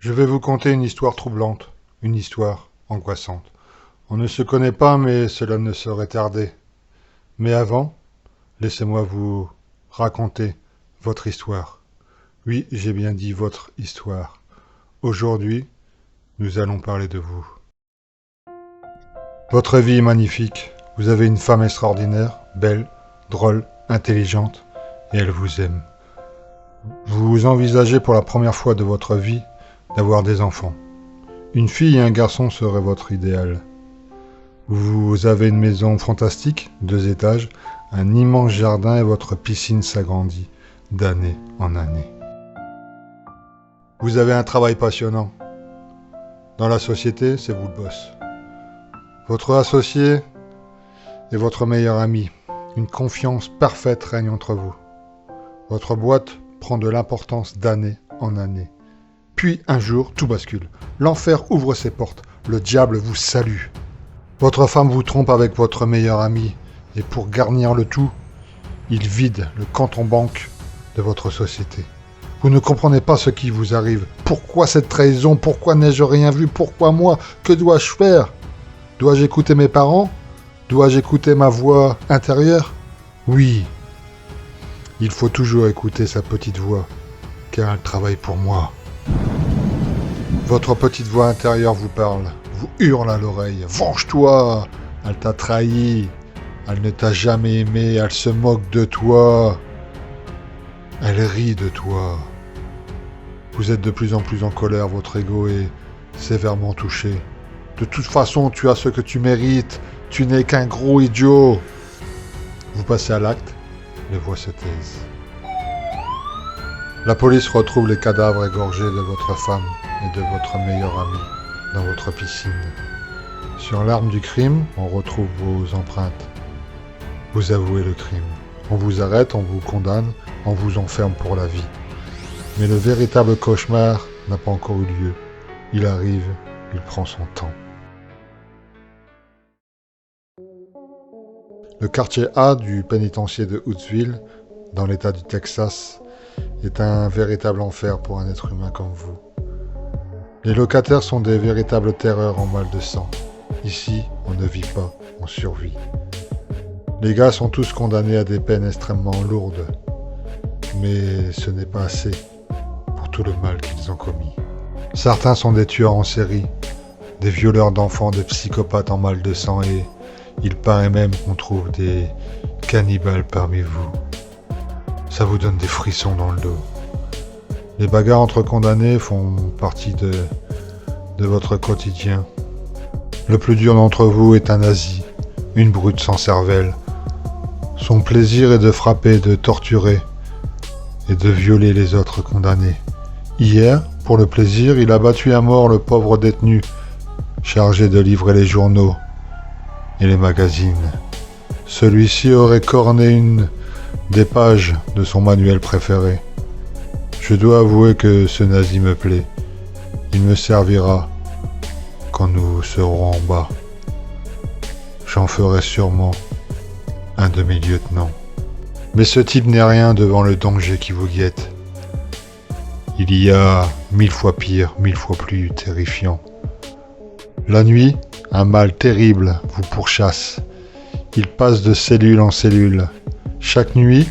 Je vais vous conter une histoire troublante, une histoire angoissante. On ne se connaît pas, mais cela ne saurait tarder. Mais avant, laissez-moi vous raconter votre histoire. Oui, j'ai bien dit votre histoire. Aujourd'hui, nous allons parler de vous. Votre vie est magnifique. Vous avez une femme extraordinaire, belle, drôle, intelligente, et elle vous aime. Vous envisagez pour la première fois de votre vie d'avoir des enfants. Une fille et un garçon seraient votre idéal. Vous avez une maison fantastique, 2 étages, un immense jardin et votre piscine s'agrandit d'année en année. Vous avez un travail passionnant. Dans la société, c'est vous le boss. Votre associé est votre meilleur ami. Une confiance parfaite règne entre vous. Votre boîte prend de l'importance d'année en année. Puis un jour, tout bascule. L'enfer ouvre ses portes. Le diable vous salue. Votre femme vous trompe avec votre meilleur ami. Et pour garnir le tout, il vide le compte en banque de votre société. Vous ne comprenez pas ce qui vous arrive. Pourquoi cette trahison? Pourquoi n'ai-je rien vu? Pourquoi moi? Que dois-je faire? Dois-je écouter mes parents? Dois-je écouter ma voix intérieure? Oui, il faut toujours écouter sa petite voix, car elle travaille pour moi. Votre petite voix intérieure vous parle, vous hurle à l'oreille. Venge-toi! Elle t'a trahi. Elle ne t'a jamais aimé. Elle se moque de toi. Elle rit de toi. Vous êtes de plus en plus en colère. Votre ego est sévèrement touché. De toute façon, tu as ce que tu mérites. Tu n'es qu'un gros idiot. Vous passez à l'acte. Les voix se taisent. La police retrouve les cadavres égorgés de votre femme et de votre meilleur ami dans votre piscine. Sur l'arme du crime, on retrouve vos empreintes. Vous avouez le crime. On vous arrête, on vous condamne, on vous enferme pour la vie. Mais le véritable cauchemar n'a pas encore eu lieu. Il arrive, il prend son temps. Le quartier A du pénitencier de Hoodsville, dans l'état du Texas, est un véritable enfer pour un être humain comme vous. Les locataires sont des véritables terreurs en mal de sang. Ici, on ne vit pas, on survit. Les gars sont tous condamnés à des peines extrêmement lourdes. Mais ce n'est pas assez pour tout le mal qu'ils ont commis. Certains sont des tueurs en série, des violeurs d'enfants, des psychopathes en mal de sang et il paraît même qu'on trouve des cannibales parmi vous. Ça vous donne des frissons dans le dos. Les bagarres entre condamnés font partie de votre quotidien. Le plus dur d'entre vous est un nazi, une brute sans cervelle. Son plaisir est de frapper, de torturer et de violer les autres condamnés. Hier, pour le plaisir, il a battu à mort le pauvre détenu, chargé de livrer les journaux et les magazines. Celui-ci aurait corné une des pages de son manuel préféré. Je dois avouer que ce nazi me plaît. Il me servira quand nous serons en bas. J'en ferai sûrement un de mes lieutenants. Mais ce type n'est rien devant le danger qui vous guette. Il y a 1000 fois pire, 1000 fois plus terrifiant. La nuit, un mal terrible vous pourchasse. Il passe de cellule en cellule. Chaque nuit,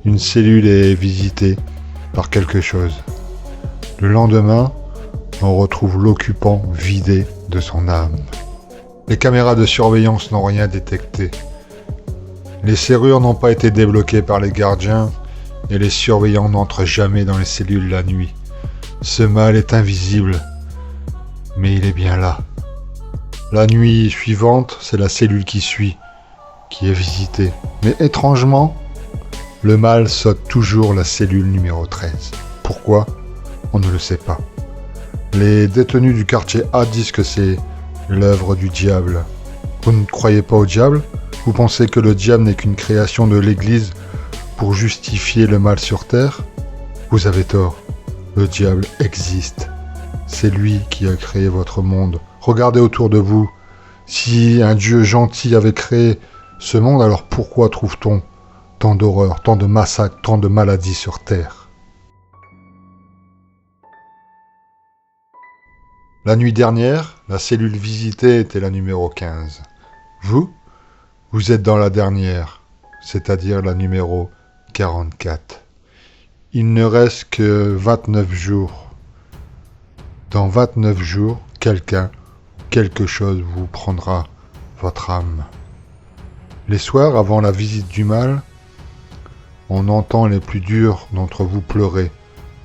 une cellule est visitée par quelque chose. Le lendemain, on retrouve l'occupant vidé de son âme. Les caméras de surveillance n'ont rien détecté. Les serrures n'ont pas été débloquées par les gardiens et les surveillants n'entrent jamais dans les cellules la nuit. Ce mal est invisible, mais il est bien là. La nuit suivante, c'est la cellule qui suit, qui est visitée. Mais étrangement, le mal saute toujours la cellule numéro 13. Pourquoi? On ne le sait pas. Les détenus du quartier A disent que c'est l'œuvre du diable. Vous ne croyez pas au diable? Vous pensez que le diable n'est qu'une création de l'Église pour justifier le mal sur terre? Vous avez tort. Le diable existe. C'est lui qui a créé votre monde. Regardez autour de vous. Si un Dieu gentil avait créé ce monde, alors pourquoi trouve-t-on tant d'horreurs, tant de massacres, tant de maladies sur terre? La nuit dernière, la cellule visitée était la numéro 15. Vous êtes dans la dernière, c'est-à-dire la numéro 44. Il ne reste que 29 jours. Dans 29 jours, quelqu'un ou quelque chose vous prendra votre âme. Les soirs, avant la visite du mal, on entend les plus durs d'entre vous pleurer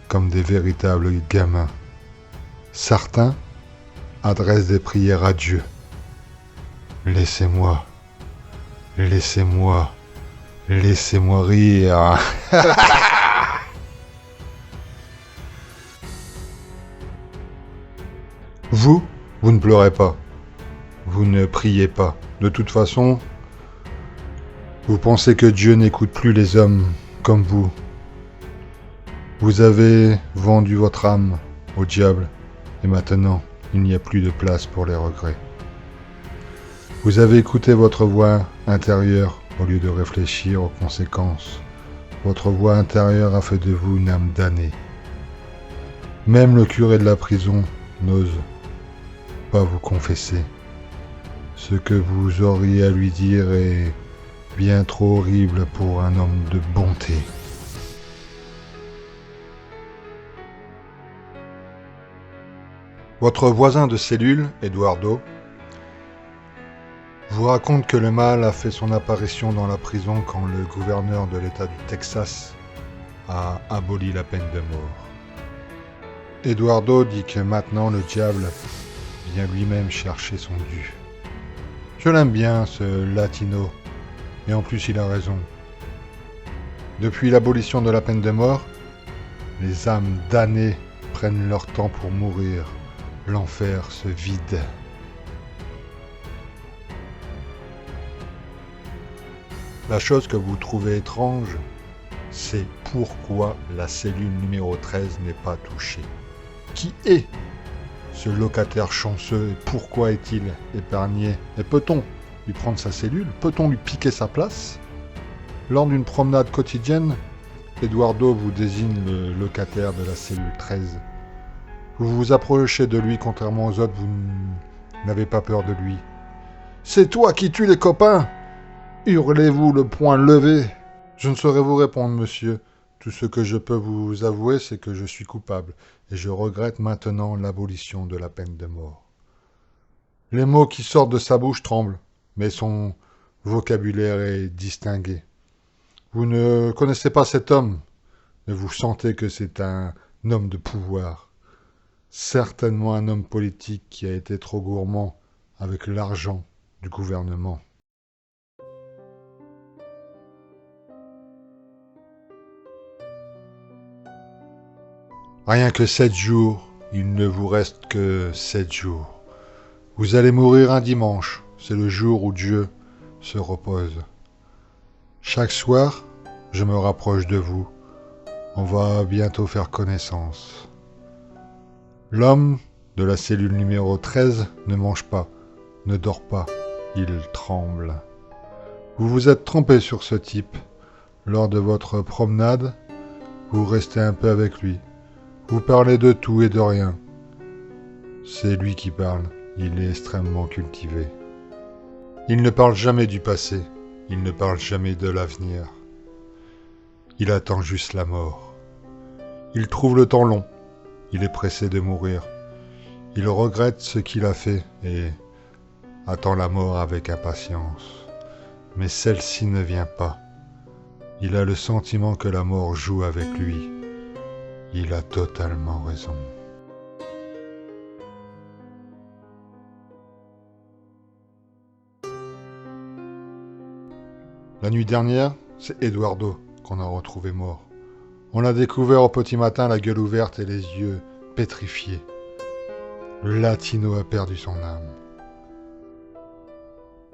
comme des véritables gamins. Certains adressent des prières à Dieu. Laissez-moi, laissez-moi, laissez-moi rire. Vous ne pleurez pas. Vous ne priez pas. De toute façon, vous pensez que Dieu n'écoute plus les hommes comme vous. Vous avez vendu votre âme au diable et maintenant, il n'y a plus de place pour les regrets. Vous avez écouté votre voix intérieure au lieu de réfléchir aux conséquences. Votre voix intérieure a fait de vous une âme damnée. Même le curé de la prison n'ose pas vous confesser. Ce que vous auriez à lui dire est bien trop horrible pour un homme de bonté. Votre voisin de cellule, Eduardo, vous raconte que le mal a fait son apparition dans la prison quand le gouverneur de l'État du Texas a aboli la peine de mort. Eduardo dit que maintenant le diable vient lui-même chercher son dû. Je l'aime bien, ce latino, et en plus il a raison. Depuis l'abolition de la peine de mort, les âmes damnées prennent leur temps pour mourir. L'enfer se vide. La chose que vous trouvez étrange, c'est pourquoi la cellule numéro 13 n'est pas touchée. Qui est ce locataire chanceux et pourquoi est-il épargné? Et peut-on lui prendre sa cellule? Peut-on lui piquer sa place? Lors d'une promenade quotidienne, Eduardo vous désigne le locataire de la cellule 13. Vous vous approchez de lui, contrairement aux autres, vous n'avez pas peur de lui. « C'est toi qui tues les copains !» hurlez-vous le poing levé. Je ne saurais vous répondre, monsieur. Tout ce que je peux vous avouer, c'est que je suis coupable, et je regrette maintenant l'abolition de la peine de mort. Les mots qui sortent de sa bouche tremblent, mais son vocabulaire est distingué. Vous ne connaissez pas cet homme, mais vous sentez que c'est un homme de pouvoir. Certainement un homme politique qui a été trop gourmand avec l'argent du gouvernement. Rien que 7 jours, il ne vous reste que 7 jours. Vous allez mourir un dimanche, c'est le jour où Dieu se repose. Chaque soir, je me rapproche de vous. On va bientôt faire connaissance. L'homme de la cellule numéro 13 ne mange pas, ne dort pas, il tremble. Vous vous êtes trompé sur ce type. Lors de votre promenade, vous restez un peu avec lui. Vous parlez de tout et de rien. C'est lui qui parle, il est extrêmement cultivé. Il ne parle jamais du passé, il ne parle jamais de l'avenir. Il attend juste la mort. Il trouve le temps long, il est pressé de mourir. Il regrette ce qu'il a fait et attend la mort avec impatience. Mais celle-ci ne vient pas. Il a le sentiment que la mort joue avec lui. Il a totalement raison. La nuit dernière, c'est Eduardo qu'on a retrouvé mort. On l'a découvert au petit matin, la gueule ouverte et les yeux pétrifiés. Le latino a perdu son âme.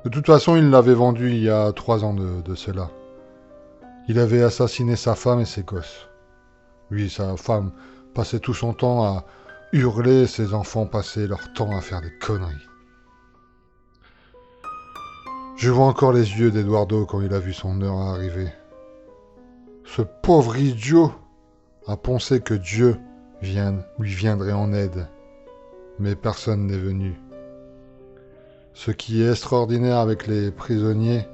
De toute façon, il l'avait vendu il y a 3 ans de cela. Il avait assassiné sa femme et ses gosses. Lui et sa femme passaient tout son temps à hurler, ses enfants passaient leur temps à faire des conneries. Je vois encore les yeux d'Eduardo quand il a vu son heure arriver. Ce pauvre idiot a pensé que Dieu lui viendrait en aide. mais personne n'est venu. Ce qui est extraordinaire avec les prisonniers,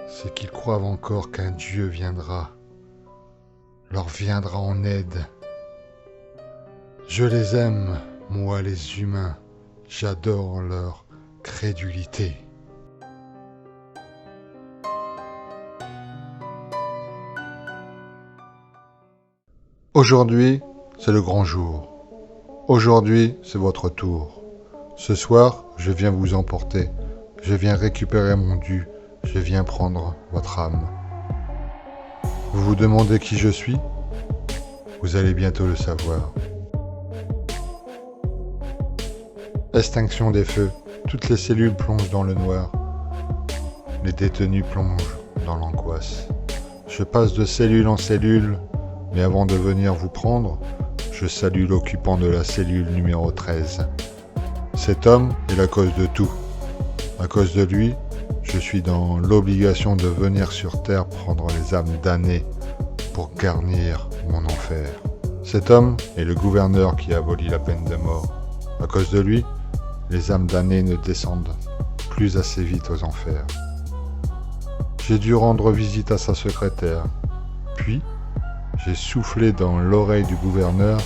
c'est qu'ils croient encore qu'un Dieu leur viendra en aide. Je les aime, moi les humains, j'adore leur crédulité. Aujourd'hui, c'est le grand jour. Aujourd'hui, c'est votre tour. Ce soir, je viens vous emporter. Je viens récupérer mon dû. Je viens prendre votre âme. Vous vous demandez qui je suis? Vous allez bientôt le savoir. Extinction des feux. Toutes les cellules plongent dans le noir. Les détenus plongent dans l'angoisse. Je passe de cellule en cellule, mais avant de venir vous prendre, je salue l'occupant de la cellule numéro 13. Cet homme est la cause de tout. À cause de lui, je suis dans l'obligation de venir sur Terre prendre les âmes damnées pour garnir mon enfer. Cet homme est le gouverneur qui abolit la peine de mort. À cause de lui, les âmes damnées ne descendent plus assez vite aux enfers. J'ai dû rendre visite à sa secrétaire. Puis, j'ai soufflé dans l'oreille du gouverneur.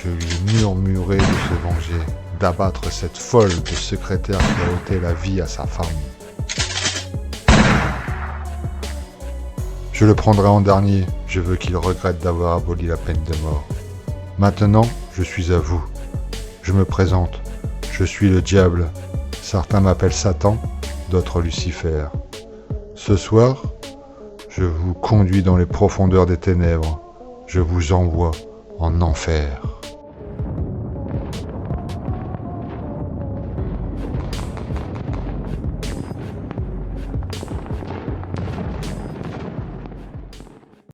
Je lui ai murmuré de se venger, d'abattre cette folle de secrétaire qui a ôté la vie à sa femme. Je le prendrai en dernier, je veux qu'il regrette d'avoir aboli la peine de mort. Maintenant, je suis à vous. Je me présente, je suis le diable. Certains m'appellent Satan, d'autres Lucifer. Ce soir, je vous conduis dans les profondeurs des ténèbres. Je vous envoie en enfer.